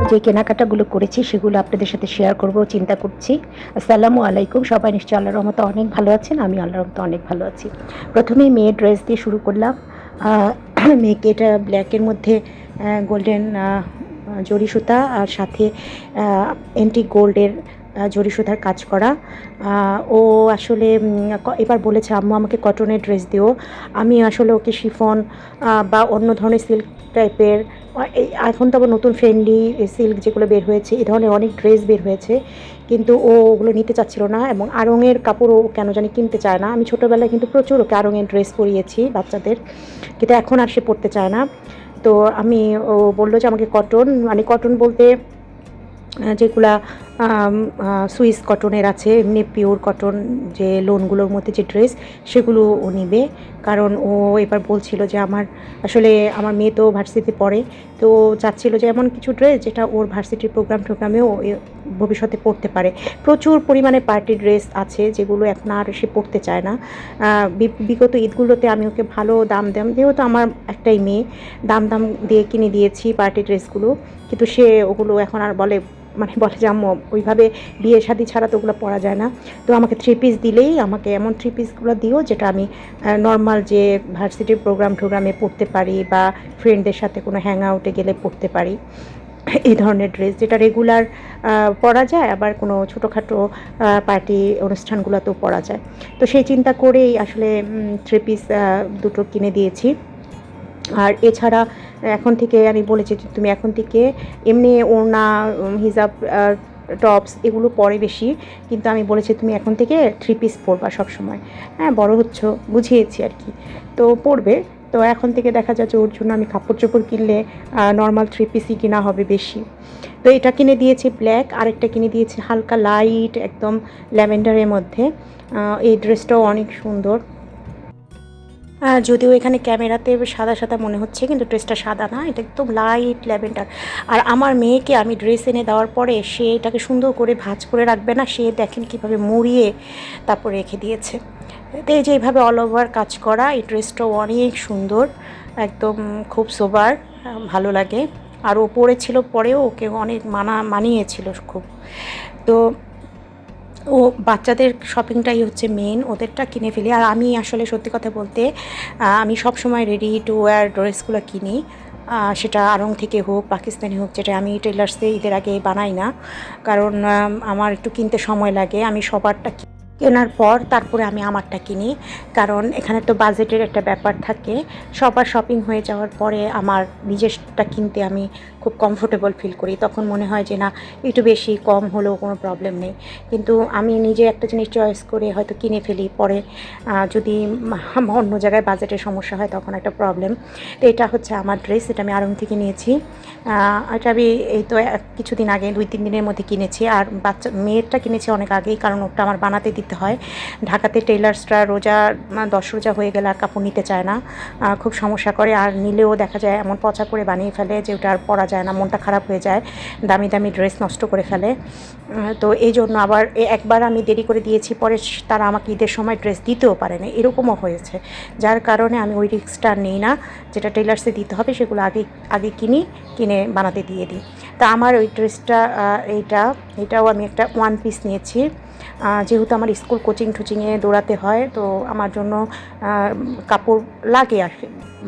যে কেনাকাটাগুলো করেছি সেগুলো আপনাদের সাথে শেয়ার করব চিন্তা করছি। আসসালামু আলাইকুম। সবাই নিশ্চয়ই আল্লাহর রহমতে অনেক ভালো আছেন। আমি আল্লাহর রহমতে অনেক ভালো আছি। প্রথমেই মেয়ের ড্রেস দিয়ে শুরু করলাম। মেয়েকে এটা ব্ল্যাকের মধ্যে গোল্ডেন জরি সুতা আর সাথে অ্যান্টিক গোল্ডের জরি সুতার কাজ করা। ও আসলে এবার বলেছে আম্মু আমাকে কটনের ড্রেস দিও। আমি আসলে ওকে শিফন বা অন্য ধরনের সিল্ক টাইপের, এখন তো আবার নতুন ফ্রেন্ডলি সিল্ক যেগুলো বের হয়েছে, এই ধরনের অনেক ড্রেস বের হয়েছে, কিন্তু ও ওগুলো নিতে চাচ্ছিল না। এবং আড়ংয়ের কাপড়ও কেন জানি কিনতে চায় না। আমি ছোটোবেলায় কিন্তু প্রচুর ওকে আড়ংয়ের ড্রেস পরিয়েছি বাচ্চাদের, কিন্তু এখন আর সে পরতে চায় না। তো আমি ও বললো যে আমাকে কটন, মানে কটন বলতে যেগুলা সুইস কটনের আছে, এমনি পিওর কটন যে লোনগুলোর মধ্যে যে ড্রেস, সেগুলো ও নিবে। কারণ ও এবার বলছিল যে আসলে আমার মেয়ে তো ভার্সিটিতে পড়ে, তো চাচ্ছিল যে এমন কিছু ড্রেস যেটা ওর ভার্সিটির টোগ্রামেও ভবিষ্যতে পড়তে পারে। প্রচুর পরিমাণে পার্টি ড্রেস আছে যেগুলো এখন আর সে পড়তে চায় না। বিগত ঈদগুলোতে আমি ওকে ভালো দাম যেহেতু আমার একটাই মেয়ে, দাম দিয়ে কিনে দিয়েছি পার্টি ড্রেসগুলো, কিন্তু সে ওগুলো এখন আর বলে যে আম্মু ওইভাবে বিয়ে শাদি ছাড়া তো ওগুলো পরা যায় না। তো আমাকে 3 পিস দিলেই, আমাকে এমন 3 পিসগুলো দিও যেটা আমি নর্মাল যে ভার্সিটির টোগ্রামে পরতে পারি বা ফ্রেন্ডদের সাথে কোনো হ্যাং আউটে গেলে পরতে পারি, এই ধরনের ড্রেস যেটা রেগুলার পরা যায়, আবার কোনো ছোটোখাটো পার্টি অনুষ্ঠানগুলোতেও পরা যায়। তো সেই চিন্তা করেই আসলে 3 পিস দুটো কিনে দিয়েছি। আর এছাড়া এখন থেকে আমি বলেছি যে তুমি এখন থেকে এমনি ওড়না, হিজাব, টপস এগুলো পরে বেশি, কিন্তু আমি বলেছি তুমি এখন থেকে 3 পিস পরবা সবসময়। হ্যাঁ, বড় হচ্ছ, বুঝিয়েছি আর কি, তো পরবে। তো এখন থেকে দেখা যাচ্ছে ওর জন্য আমি কাপড় চোপড় কিনলে নর্মাল 3 পিসই কিনা হবে বেশি। তো এটা কিনে দিয়েছি ব্ল্যাক, আরেকটা কিনে দিয়েছি হালকা লাইট একদম ল্যাভেন্ডারের মধ্যে। এই ড্রেসটাও অনেক সুন্দর। যদিও এখানে ক্যামেরাতে সাদা সাদা মনে হচ্ছে, কিন্তু ড্রেসটা সাদা না, এটা একদম লাইট ল্যাভেন্ডার। আর আমার মেয়েকে আমি ড্রেস এনে দেওয়ার পরে সে এটাকে সুন্দর করে ভাঁজ করে রাখবে না, সে দেখেন কীভাবে মুড়িয়ে তারপর রেখে দিয়েছে। তো এই যে এইভাবে অল ওভার কাজ করা, এই ড্রেসটাও অনেক সুন্দর, একদম খুব সোবার, ভালো লাগে। আর ও পরেছিল, পরেও ওকে অনেক মানিয়েছিল খুব। তো ও বাচ্চাদের শপিংটাই হচ্ছে মেন, ওদেরটা কিনে ফেলি। আর আমি আসলে সত্যি কথা বলতে আমি সব সময় রেডি টু ওয়্যার ড্রেসগুলো কিনি, সেটা আড়ং থেকে হোক পাকিস্তানি হোক, যেটা আমি টেলার্সে ঈদের আগে বানাই না। কারণ আমার একটু কিনতে সময় লাগে, আমি সবারটা কেনার পর তারপরে আমি আমারটা কিনি। কারণ এখানে তো বাজেটের একটা ব্যাপার থাকে। সবার শপিং হয়ে যাওয়ার পরে আমার নিজেরটা কিনতে আমি খুব কমফোর্টেবল ফিল করি, তখন মনে হয় যে না, একটু বেশি কম হলেও কোনো প্রবলেম নেই। কিন্তু আমি নিজে একটা জিনিস চয়েস করে হয়তো কিনে ফেলি, পরে যদি অন্য জায়গায় বাজেটের সমস্যা হয় তখন একটা প্রবলেম। তো এটা হচ্ছে আমার ড্রেস, এটা আমি আড়ং থেকে নিয়েছি। এটা আমি এই তো কিছুদিন আগে 2-3 দিনের মধ্যে কিনেছি। আর মেয়েরটা কিনেছি অনেক আগেই, কারণ ওটা আমার বানাতে দিতে হয়। ঢাকাতে টেলার্সরা 10 রোজা হয়ে গেলে আর কাপড় নিতে চায় না, খুব সমস্যা করে। আর নিলেও দেখা যায় এমন পচা করে বানিয়ে ফেলে যে ওটা আর পরা যায় না, মনটা খারাপ হয়ে যায়, দামি দামি ড্রেস নষ্ট করে ফেলে। তো এই জন্য আবার একবার আমি দেরি করে দিয়েছি, পরে তারা আমাকে ঈদের সময় ড্রেস দিতেও পারে না, এরকমও হয়েছে। যার কারণে আমি ওই রিস্কটা নিই না, যেটা টেলার্সে দিতে হবে সেগুলো আগে কিনে বানাতে দিয়ে দিই। তা আমার ওই ড্রেসটা এটাও আমি একটা 1 পিস নিয়েছি। যেহেতু আমার স্কুল কোচিংয়ে দৌড়াতে হয়, তো আমার জন্য কাপড় লাগে, আর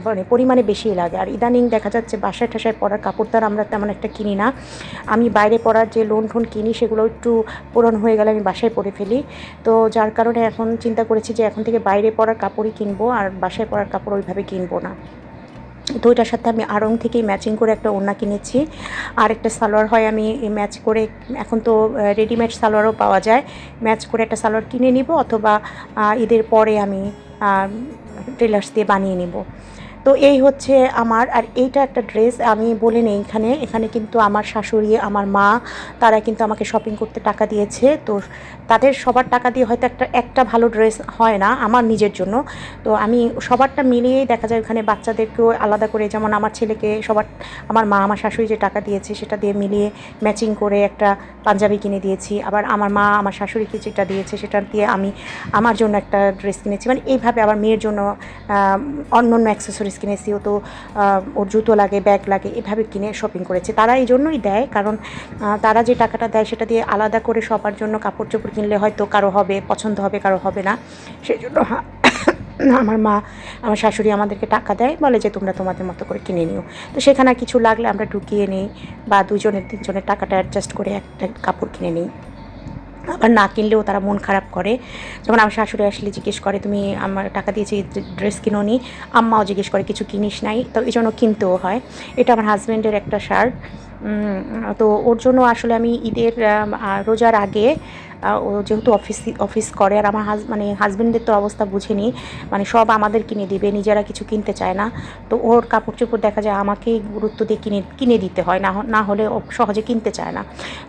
মানে পরিমাণে বেশিই লাগে। আর ইদানিং দেখা যাচ্ছে বাসায় ঠাসায় পরার কাপড় তার আমরা তেমন একটা কিনি না। আমি বাইরে পরার যে লোন কিনি সেগুলো একটু পুরনো হয়ে গেলে আমি বাসায় পরে ফেলি। তো যার কারণে এখন চিন্তা করেছি যে এখন থেকে বাইরে পরার কাপড়ই কিনবো, আর বাসায় পরার কাপড় ওইভাবে কিনবো না। তো ওইটার সাথে আমি আড়ং থেকেই ম্যাচিং করে একটা ওড়না কিনেছি। আর একটা সালোয়ার হয়, আমি ম্যাচ করে, এখন তো রেডিমেড সালোয়ারও পাওয়া যায়, ম্যাচ করে একটা সালোয়ার কিনে নিব, অথবা ঈদের পরে আমি টেলার্স দিয়ে বানিয়ে নিব। তো এই হচ্ছে আমার। আর এইটা একটা ড্রেস আমি বলে নেই, এখানে কিন্তু আমার শাশুড়ি, আমার মা, তারা কিন্তু আমাকে শপিং করতে টাকা দিয়েছে। তো তাদের সবার টাকা দিয়ে হয়তো একটা ভালো ড্রেস হয় না আমার নিজের জন্য। তো আমি সবারটা মিলিয়েই দেখা যায় ওখানে বাচ্চাদেরকেও আলাদা করে, যেমন আমার ছেলেকে আমার মা আমার শাশুড়ি যে টাকা দিয়েছে সেটা দিয়ে মিলিয়ে ম্যাচিং করে একটা পাঞ্জাবি কিনে দিয়েছি। আবার আমার মা আমার শাশুড়িকে যেটা দিয়েছে সেটা দিয়ে আমি আমার জন্য একটা ড্রেস কিনেছি। মানে এইভাবে আবার মেয়ের জন্য অন্য অ্যাক্সেসরিজ কিনেছি, ও তো ওর জুতো লাগে, ব্যাগ লাগে, এভাবে কিনে শপিং করেছে। তারা এই জন্যই দেয়, কারণ তারা যে টাকাটা দেয় সেটা দিয়ে আলাদা করে সবার জন্য কাপড় চোপড় কিনলে হয়তো কারো হবে পছন্দ হবে, কারো হবে না। সেই জন্য আমার মা, আমার শাশুড়ি আমাদেরকে টাকা দেয়, বলে যে তোমরা তোমাদের মতো করে কিনে নিও। তো সেখানে কিছু লাগলে আমরা ঢুকিয়ে নিই, বা দুজনের তিনজনের টাকাটা অ্যাডজাস্ট করে একটা কাপড় কিনে নিই। আবার না কিনলেও তারা মন খারাপ করে। যেমন আমার শাশুড়ি আসলে জিজ্ঞেস করে, তুমি আমার টাকা দিয়েছি ড্রেস কিনো নি? আম্মাও জিজ্ঞেস করে কিছু কিনিস নাই? তো এই জন্য কিনতেও হয়। এটা আমার হাজব্যান্ডের একটা শার্ট, তো ওর জন্য আসলে আমি ঈদের রোজার আগে, ও যেহেতু অফিস করে, আর আমার মানে হাজব্যান্ডের তো অবস্থা বুঝেনি, মানে সব আমাদের কিনে দিবে, নিজেরা কিছু কিনতে চায় না। তো ওর কাপড় চোপড় দেখা যায় আমাকেই গুরুত্ব দিয়ে কিনে দিতে হয়, না হলে ও সহজে কিনতে চায় না।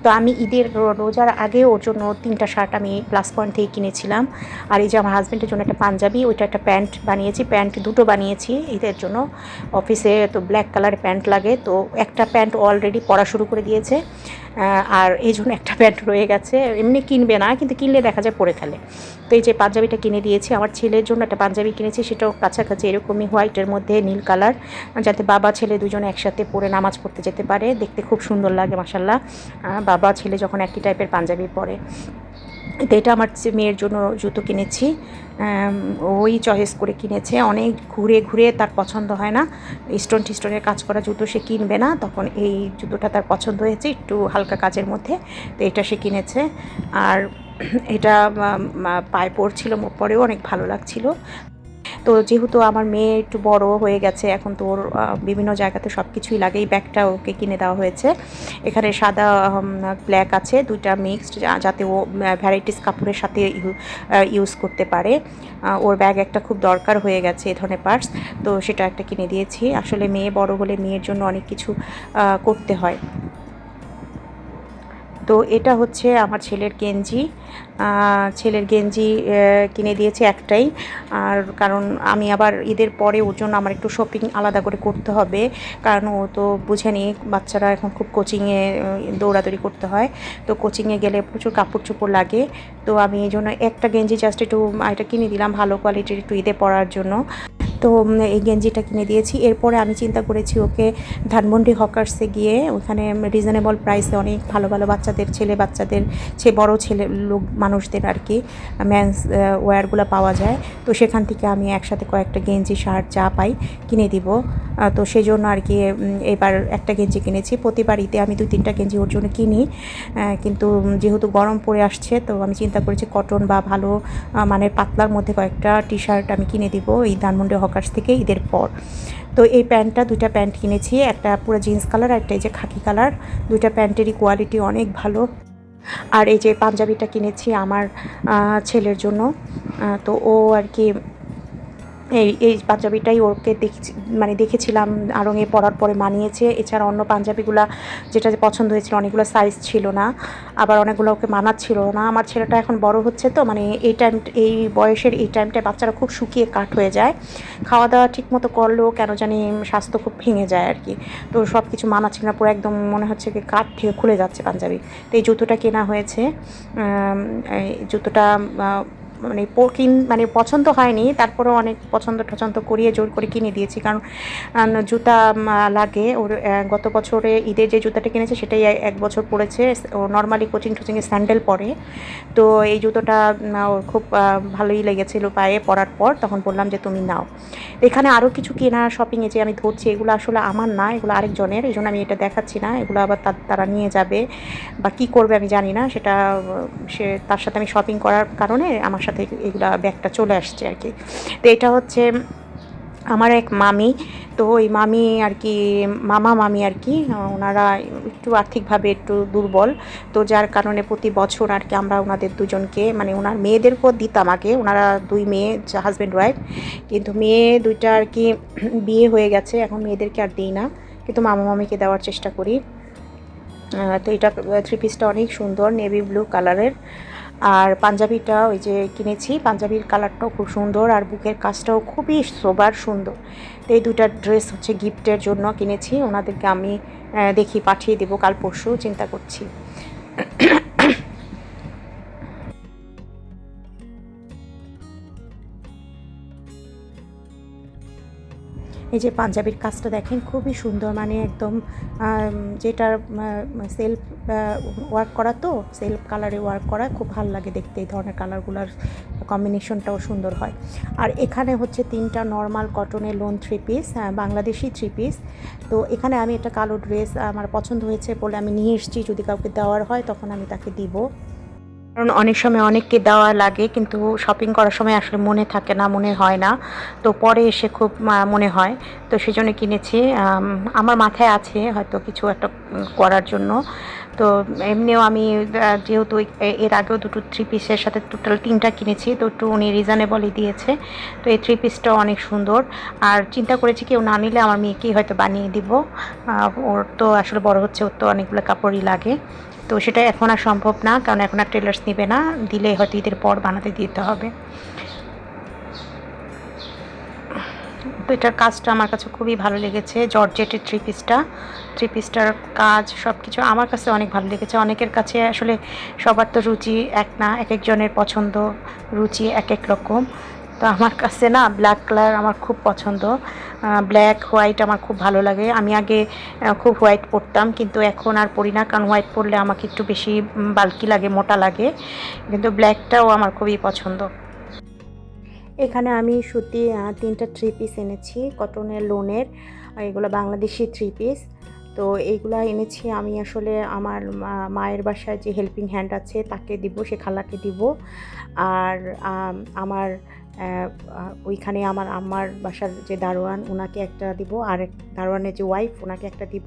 তো আমি ঈদের রোজার আগে ওর জন্য 3টা শার্ট আমি প্লাস পয়েন্ট থেকে কিনেছিলাম। আর এই যে আমার হাজব্যান্ডের জন্য একটা পাঞ্জাবি, ওইটা একটা প্যান্ট বানিয়েছি, প্যান্ট দুটো বানিয়েছি ঈদের জন্য। অফিসে তো ব্ল্যাক কালারের প্যান্ট লাগে, তো একটা প্যান্ট অলরেডি পরা শুরু করে দিয়েছে, আর এই জন্য একটা প্যান্ট রয়ে গেছে। এমনি কিনবে না, কিন্তু কিনলে দেখা যায় পরে ফেলে। তো এই যে পাঞ্জাবিটা কিনে দিয়েছি। আমার ছেলের জন্য একটা পাঞ্জাবি কিনেছি, সেটাও কাছাকাছি এরকমই হোয়াইটের মধ্যে নীল কালার, যাতে বাবা ছেলে দুজনে একসাথে পরে নামাজ পড়তে যেতে পারে, দেখতে খুব সুন্দর লাগে মাশাল্লাহ বাবা ছেলে যখন একই টাইপের পাঞ্জাবি পরে। তো এটা আমার মেয়ের জন্য জুতো কিনেছি, ওই চয়েস করে কিনেছে, অনেক ঘুরে ঘুরে তার পছন্দ হয় না, স্টোনের কাজ করা জুতো সে কিনবে না, তখন এই জুতোটা তার পছন্দ হয়েছে একটু হালকা কাজের মধ্যে, তো এটা সে কিনেছে। আর এটা পায়ে পড়ছিল, পরেও অনেক ভালো লাগছিল। তো যেহেতু আমার মেয়ে একটু বড় হয়ে গেছে এখন, তো ওর বিভিন্ন জায়গাতে সব কিছুই লাগে, এই ব্যাগটা ওকে কিনে দেওয়া হয়েছে। এখানে সাদা ব্ল্যাক আছে, দুইটা মিক্সড, যাতে ও ভ্যারাইটিস কাপড়ের সাথে ইউজ করতে পারে। ওর ব্যাগ একটা খুব দরকার হয়ে গেছে এই ধরনের পার্টস, তো সেটা একটা কিনে দিয়েছি। আসলে মেয়ে বড় হলে মেয়ের জন্য অনেক কিছু করতে হয়। তো এটা হচ্ছে আমার ছেলের গেঞ্জি কিনে দিয়েছি একটাই। আর কারণ আমি আবার ঈদের পরে ওর জন্য আমার একটু শপিং আলাদা করে করতে হবে, কারণ ও তো বুঝেনি, বাচ্চারা এখন খুব কোচিংয়ে দৌড়াদৌড়ি করতে হয়, তো কোচিংয়ে গেলে প্রচুর কাপড় চোপড় লাগে। তো আমি এই জন্য একটা গেঞ্জি জাস্ট একটু এটা কিনে দিলাম ভালো কোয়ালিটির, একটু ঈদে পরার জন্য। তো এই গেঞ্জিটা কিনে দিয়েছি। এরপরে আমি চিন্তা করেছি ওকে ধানমন্ডি হকার্সে গিয়ে, ওখানে রিজনেবল প্রাইসে অনেক ভালো ভালো বাচ্চাদের বড় ছেলে লোক মানুষদের আর কি ম্যান্স ওয়্যারগুলো পাওয়া যায়। তো সেখান থেকে আমি একসাথে কয়েকটা গেঞ্জি শার্ট যা পাই কিনে দিব। তো সেই জন্য আর কি এবার একটা গেঞ্জি কিনেছি। প্রতিবার ঈদে আমি 2-3টা গেঞ্জি ওর জন্য কিনি, কিন্তু যেহেতু গরম পড়ে আসছে, তো আমি চিন্তা করেছি কটন বা ভালো মানের পাতলার মধ্যে কয়েকটা টি শার্ট আমি কিনে দিব এই ধানমন্ডি হকার্স থেকে ঈদের পর। তো এই দুইটা প্যান্ট কিনেছি, একটা পুরো জিন্স কালার আর একটা এই যে খাকি কালার। দুইটা প্যান্টেরই কোয়ালিটি অনেক ভালো। আর এই যে পাঞ্জাবিটা কিনেছি আমার ছেলের জন্য, তো ও আর কি এই পাঞ্জাবিটাই ওকে দেখেছিলাম আড়ঙে পরার পরে মানিয়েছে। এছাড়া অন্য পাঞ্জাবিগুলো যেটা পছন্দ হয়েছিল অনেকগুলো সাইজ ছিল না, আবার অনেকগুলো ওকে মানাচ্ছিল না। আমার ছেলেটা এখন বড় হচ্ছে, তো মানে এই বয়সের এই টাইমটায় বাচ্চারা খুব শুকিয়ে কাঠ হয়ে যায়, খাওয়া দাওয়া ঠিক মতো করলেও কেন জানি স্বাস্থ্য খুব ভেঙে যায় আর কি। তো সব কিছু মানাচ্ছিল না, পুরো একদম মনে হচ্ছে কি কাঠ থেকে খুলে যাচ্ছে পাঞ্জাবি। তো এই জুতোটা কেনা হয়েছে। এই জুতোটা মানে পছন্দ হয়নি, তারপরেও অনেক পছন্দ করিয়ে জোর করে কিনে দিয়েছি, কারণ জুতা লাগে ওর। গত বছরে ঈদের যে জুতাটা কিনেছে সেটাই 1 বছর পরেছে। ও নর্মালি কোচিংয়ে স্যান্ডেল পরে, তো এই জুতোটা ওর খুব ভালোই লেগেছিল পায়ে পরার পর, তখন বললাম যে তুমি নাও। এখানে আরও কিছু কেনা শপিংয়ে যে আমি ধরছি, এগুলো আসলে আমার না, এগুলো আরেকজনের, এই জন্য আমি এটা দেখাচ্ছি না। এগুলো আবার তারা নিয়ে যাবে বা কী করবে আমি জানি না, সেটা তার সাথে আমি শপিং করার কারণে আমার সাথে এগুলা ব্যাগটা চলে আসছে আর কি। তো এটা হচ্ছে আমার এক মামি, তো ওই মামি আর কি মামি আর কি, ওনারা একটু আর্থিকভাবে একটু দুর্বল, তো যার কারণে প্রতি বছর আর কি আমরা ওনাদের দুজনকে, মানে ওনার মেয়েদেরকেও দিতাম আগে, ওনারা 2 মেয়ে হাজব্যান্ড ওয়াইফ, কিন্তু মেয়ে 2টা আর কি বিয়ে হয়ে গেছে, এখন মেয়েদেরকে আর দিই না, কিন্তু মামিকে দেওয়ার চেষ্টা করি। তো এটা 3 পিসটা অনেক সুন্দর নেভি ব্লু কালারের। আর পাঞ্জাবিটা ওই যে কিনেছি, পাঞ্জাবির কালারটাও খুব সুন্দর, আর বুকের কাজটাও খুবই সোবার সুন্দর। তো এই 2টা ড্রেস হচ্ছে গিফটের জন্য কিনেছি, ওনাদেরকে আমি দেখি পাঠিয়ে দেবো কাল পরশু, চিন্তা করছি। এই যে পাঞ্জাবির কাজটা দেখেন খুবই সুন্দর, মানে একদম যেটার সেলফ ওয়ার্ক করা, তো সেলফ কালারে ওয়ার্ক করা, খুব ভালো লাগে দেখতে। এই ধরনের কালারগুলোর কম্বিনেশনটাও সুন্দর হয়। আর এখানে হচ্ছে 3টা নর্মাল কটনের লোন 3 পিস, বাংলাদেশি 3 পিস। তো এখানে আমি একটা কালো ড্রেস আমার পছন্দ হয়েছে বলে আমি নিয়ে এসেছি, যদি কাউকে দেওয়ার হয় তখন আমি তাকে দিব। কারণ অনেক সময় অনেককে দেওয়া লাগে, কিন্তু শপিং করার সময় আসলে মনে থাকে না, মনে হয় না, তো পরে এসে খুব মনে হয়। তো সেই জন্য কিনেছি। আমার মাথায় আছে হয়তো কিছু একটা করার জন্য। তো এমনিও আমি যেহেতু এর আগেও দুটো 3 পিসের সাথে টোটাল 3টা কিনেছি, তো একটু উনি রিজনেবলই দিয়েছে। তো এই 3 পিসটাও অনেক সুন্দর। আর চিন্তা করেছি কেউ না নিলে আমার মেয়েকেই হয়তো বানিয়ে দিব। ওর তো আসলে বড় হচ্ছে, ওর তো অনেকগুলো কাপড়ই লাগে। তো সেটা এখন আর সম্ভব না, কারণ এখন আর টেলার্স নেবে না, দিলে হয়তো ঈদের পর বানাতে দিতে হবে। তো এটার কাজটা আমার কাছে খুবই ভালো লেগেছে, জর্জেটের 3 পিসটার কাজ সব কিছু আমার কাছে অনেক ভালো লেগেছে। অনেকের কাছে আসলে সবার তো রুচি এক না, এক একজনের পছন্দ রুচি এক এক রকম। তো আমার কাছে না ব্ল্যাক কালার আমার খুব পছন্দ, ব্ল্যাক হোয়াইট আমার খুব ভালো লাগে। আমি আগে খুব হোয়াইট পরতাম, কিন্তু এখন আর পরি না, কারণ হোয়াইট পরলে আমাকে একটু বেশি বাল্কি লাগে, মোটা লাগে। কিন্তু ব্ল্যাকটাও আমার খুবই পছন্দ। এখানে আমি সুতি 3টা 3 পিস এনেছি কটনের লোনের, আর এগুলো বাংলাদেশি 3 পিস। তো এইগুলা এনেছি আমি আসলে আমার মায়ের বাসায় যে হেল্পিং হ্যান্ড আছে তাকে দিব, সে খালাকে দিব। আর আমার ওইখানে আমার আম্মার বাসার যে দারোয়ান ওনাকে একটা দিব, আর দারোয়ানের যে ওয়াইফ ওনাকে একটা দিব।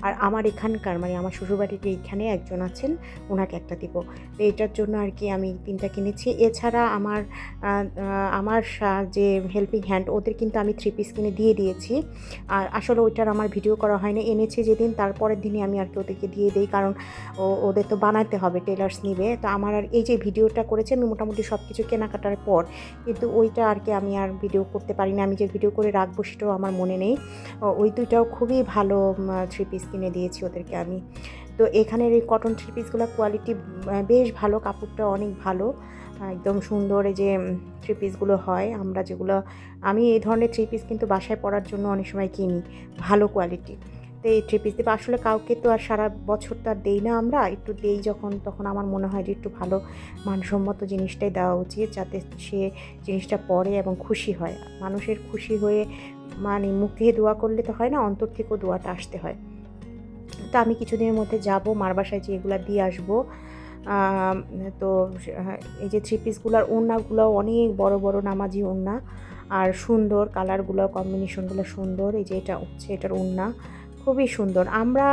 আর আমার এখানকার মানে আমার শ্বশুরবাড়ির এইখানে একজন আছেন, ওনাকে একটা দিব। তো এটার জন্য আর কি আমি 3টা কিনেছি। এছাড়া আমার যে হেল্পিং হ্যান্ড ওদের কিন্তু আমি 3 পিস কিনে দিয়ে দিয়েছি। আর আসলে ওইটার আমার ভিডিও করা হয়নি, এনেছি যেদিন তারপরের দিনই আমি আর কি ওদেরকে দিয়ে দিই, কারণ ওদের তো বানাতে হবে, টেলার্স নিবে। তো আমার আর এই যে ভিডিওটা করেছি আমি মোটামুটি সব কিছু কেনাকাটার পর, কিন্তু ওইটা আর কি আমি আর ভিডিও করতে পারিনি। আমি যে ভিডিও করে রাখবো সেটাও আমার মনে নেই। ওই দুইটাও খুবই ভালো 3 পিস কিনে দিয়েছি ওদেরকে আমি। তো এখানের এই কটন 3 পিসগুলো কোয়ালিটি বেশ ভালো, কাপড়টা অনেক ভালো, একদম সুন্দর। এই যে 3 পিসগুলো হয় আমরা যেগুলো, আমি এই ধরনের 3 পিস কিন্তু বাসায় পরার জন্য অনেক সময় কিনি, ভালো কোয়ালিটি। তো এই 3 পিস দেবো আসলে কাউকে তো আর সারা বছর তো আর দেই না, আমরা একটু দেই যখন, তখন আমার মনে হয় যে একটু ভালো মানসম্মত জিনিসটাই দেওয়া উচিত, যাতে সে জিনিসটা পরে এবং খুশি হয়। মানুষের খুশি হয়ে মানে মুখে দোয়া করলে তো হয় না, অন্তর থেকেও দোয়াটা আসতে হয়। তো আমি কিছুদিনের মধ্যে যাব মার বাসায়, যে এগুলো দিয়ে আসবো। তো এই যে 3 পিসগুলোর ওড়নাগুলো অনেক বড় বড় নামাজি ওড়না, আর সুন্দর কালারগুলো, কম্বিনেশনগুলো সুন্দর। এই যে এটা হচ্ছে এটার ওড়না, খুবই সুন্দর। আমরা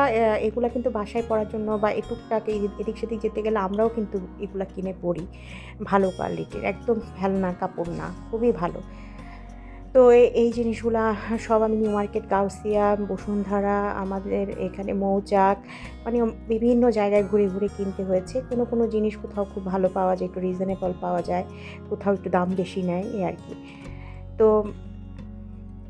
এগুলা কিন্তু বাসায় পরার জন্য বা টুকটাক এদিক সেদিক যেতে গেলে আমরাও কিন্তু এগুলা কিনে পরি, ভালো কোয়ালিটির, একদম ফেলনা কাপড় না, খুবই ভালো। তো এই জিনিসগুলা সব আমি নিউ মার্কেট, গাউসিয়া, বসুন্ধরা, আমাদের এখানে মৌচাক, মানে বিভিন্ন জায়গায় ঘুরে ঘুরে কিনতে হয়েছে। কোনো জিনিস কোথাও খুব ভালো পাওয়া যায়, একটু রিজনেবল পাওয়া যায়, কোথাও একটু দাম বেশি নেয়, এই আর কি। তো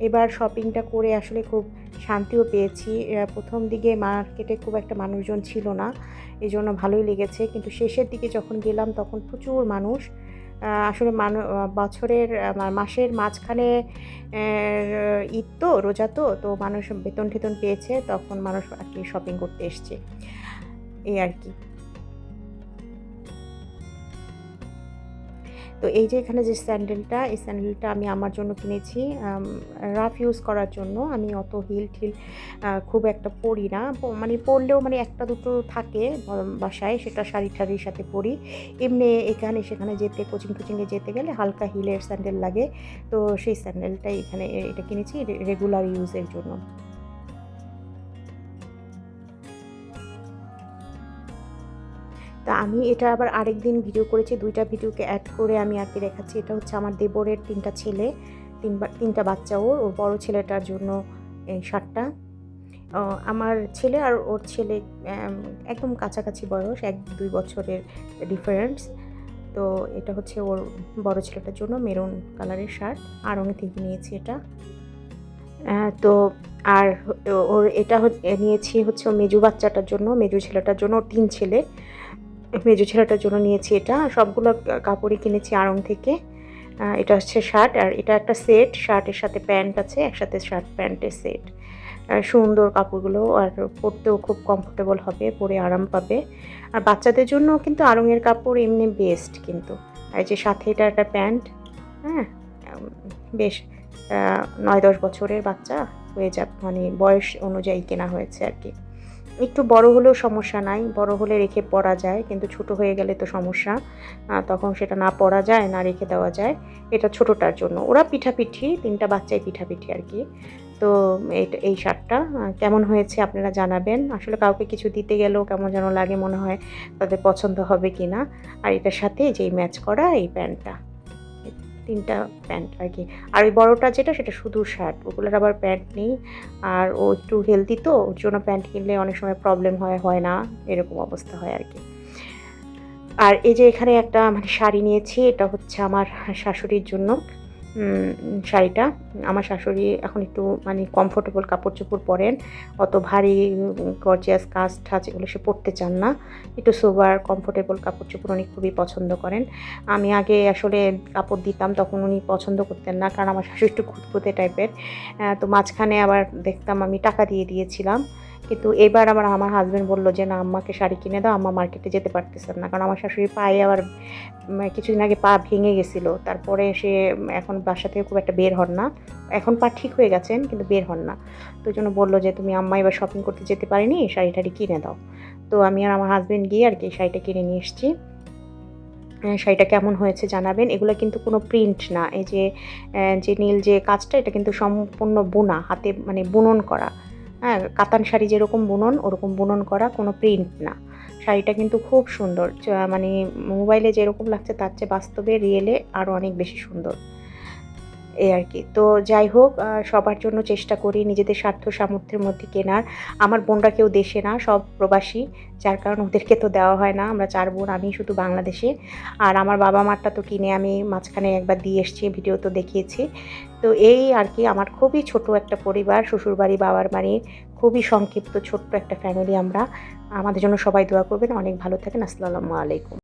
এবার শপিংটা করে আসলে খুব শান্তিও পেয়েছি। প্রথম দিকে মার্কেটে খুব একটা মানুষজন ছিল না, এই জন্য ভালোই লেগেছে। কিন্তু শেষের দিকে যখন গেলাম তখন প্রচুর মানুষ। আসলে বছরের মাসের মাঝখানে ঈদ তো, রোজা তো মানুষ বেতন টেতন পেয়েছে, তখন মানুষ আর কি শপিং করতে এসছে, এই আর কি। তো এই যে এখানে যে স্যান্ডেলটা, এই স্যান্ডেলটা আমি আমার জন্য কিনেছি, রাফ ইউজ করার জন্য। আমি অত হিল ঠিল খুব একটা পরি না, মানে পরলেও মানে একটা দুটো থাকে বাসায়, সেটা শাড়ি ঠাড়ির সাথে পরি। এমনি এখানে সেখানে যেতে, কোচিং টোচিংয়ে যেতে গেলে হালকা হিলের স্যান্ডেল লাগে, তো সেই স্যান্ডেলটাই এখানে এটা কিনেছি রেগুলার ইউজের জন্য। তা আমি এটা আবার আরেকদিন ভিডিও করেছি, 2টা ভিডিওকে অ্যাড করে আমি আর কি দেখাচ্ছি। এটা হচ্ছে আমার দেবরের 3টা ছেলে, 3টা বাচ্চা, ওর বড় ছেলেটার জন্য এই শার্টটা। আমার ছেলে আর ওর ছেলে একদম কাছাকাছি বয়স, 1-2 বছরের ডিফারেন্স। তো এটা হচ্ছে ওর বড় ছেলেটার জন্য মেরুন কালারের শার্ট, আড়ং থেকে নিয়েছি এটা। তো আর ওর এটা নিয়েছি হচ্ছে ওর মেজো বাচ্চাটার জন্য, মেজো ছেলেটার জন্য, ওর 3 ছেলে, মেজো ছেলেটার জন্য নিয়েছি এটা। সবগুলো কাপড়ই কিনেছি আড়ং থেকে। এটা হচ্ছে শার্ট, আর এটা একটা সেট, শার্টের সাথে প্যান্ট আছে, একসাথে শার্ট প্যান্টের সেট। সুন্দর কাপড়গুলো, আর পরতেও খুব কমফোর্টেবল হবে, পরে আরাম পাবে। আর বাচ্চাদের জন্য কিন্তু আড়ংয়ের কাপড় এমনি বেস্ট কিন্তু। আর যে সাথে এটা একটা প্যান্ট, হ্যাঁ, বেশ 9-10 বছরের বাচ্চা হয়ে যাবে, মানে বয়স অনুযায়ী কেনা হয়েছে আর কি। একটু বড় হলেও সমস্যা নাই, বড় হলে রেখে পরা যায়, কিন্তু ছোট হয়ে গেলে তো সমস্যা, তখন সেটা না পরা যায় না রেখে দেওয়া যায়। এটা ছোটোটার জন্য, ওরা পিঠাপিঠি, 3টা বাচ্চাই পিঠাপিঠি আর কি। তো এই শার্টটা কেমন হয়েছে আপনারা জানাবেন। আসলে কাউকে কিছু দিতে গেলেও কেমন যেন লাগে, মনে হয় তাদের পছন্দ হবে কি না। আর এটার সাথে যেই ম্যাচ করা এই প্যান্টটা, 3টা প্যান্ট আর কি। আর ওই বড়টা যেটা, সেটা শুধু শার্ট, ওগুলোর আবার প্যান্ট নেই। আর ও একটু হেলদি, তো ওর জন্য প্যান্ট কিনলে অনেক সময় প্রবলেম হয় না, এরকম অবস্থা হয় আর কি। আর এই যে এখানে একটা মানে শাড়ি নিয়েছি, এটা হচ্ছে আমার শাশুড়ির জন্য। শাড়িটা, আমার শাশুড়ি এখন একটু মানে কমফোর্টেবল কাপড় চোপড় পরেন, অত ভারী গর্জিয়াস কাজ ঠাজ এগুলো সে পরতে চান না, একটু সোবার কমফোর্টেবল কাপড় চোপড় উনি খুবই পছন্দ করেন। আমি আগে আসলে কাপড় দিতাম, তখন উনি পছন্দ করতেন না, কারণ আমার শাশুড়ি একটু খুঁতখুঁতে টাইপের। তো মাঝখানে আবার দেখতাম আমি টাকা দিয়ে দিয়েছিলাম, কিন্তু এবার আমার হাজব্যান্ড বললো যে না, আম্মাকে শাড়ি কিনে দাও, আম্মা মার্কেটে যেতে পারতেছেন না, কারণ আমার শাশুড়ির পায়ে আবার কিছুদিন আগে পা ভেঙে গেছিলো, তারপরে সে এখন বাসা থেকে খুব একটা বের হন না। এখন পা ঠিক হয়ে গেছেন, কিন্তু বের হন না। তো ওই জন্য বললো যে তুমি আম্মা এবার শপিং করতে যেতে পারিনি, শাড়ি টাড়ি কিনে দাও। তো আমি আর আমার হাজব্যান্ড গিয়ে আর কি শাড়িটা কিনে নিয়ে এসেছি। শাড়িটা কেমন হয়েছে জানাবেন। এগুলো কিন্তু কোনো প্রিন্ট না, এই যে নীল যে কাজটা, এটা কিন্তু সম্পূর্ণ বোনা, হাতে মানে বুনন করা। হ্যাঁ, কাতান শাড়ি যেরকম বুনন, ওরকম বুনন করা, কোনো প্রিন্ট না। শাড়িটা কিন্তু খুব সুন্দর, মানে মোবাইলে যেরকম লাগছে তার চেয়ে বাস্তবে রিয়েলে আরও অনেক বেশি সুন্দর, এই আর কি। তো যাই হোক, সবার জন্য চেষ্টা করি নিজেদের স্বার্থ সামর্থ্যের মধ্যে কেনার। আমার বোনরা কেউ দেশে না, সব প্রবাসী, যার কারণে ওদেরকে তো দেওয়া হয় না। আমরা 4 বোন, আমি শুধু বাংলাদেশে। আর আমার বাবা মারটা তো কিনে আমি মাঝখানে একবার দিয়ে এসেছি, ভিডিও তো দেখিয়েছি। তো এই আর কি, আমার খুবই ছোট একটা পরিবার, শ্বশুরবাড়ি, বাবার বাড়ি, খুবই সংক্ষিপ্ত ছোট্ট একটা ফ্যামিলি আমরা। আমাদের জন্য সবাই দোয়া করবেন, অনেক ভালো থাকেন। আসসালামু আলাইকুম।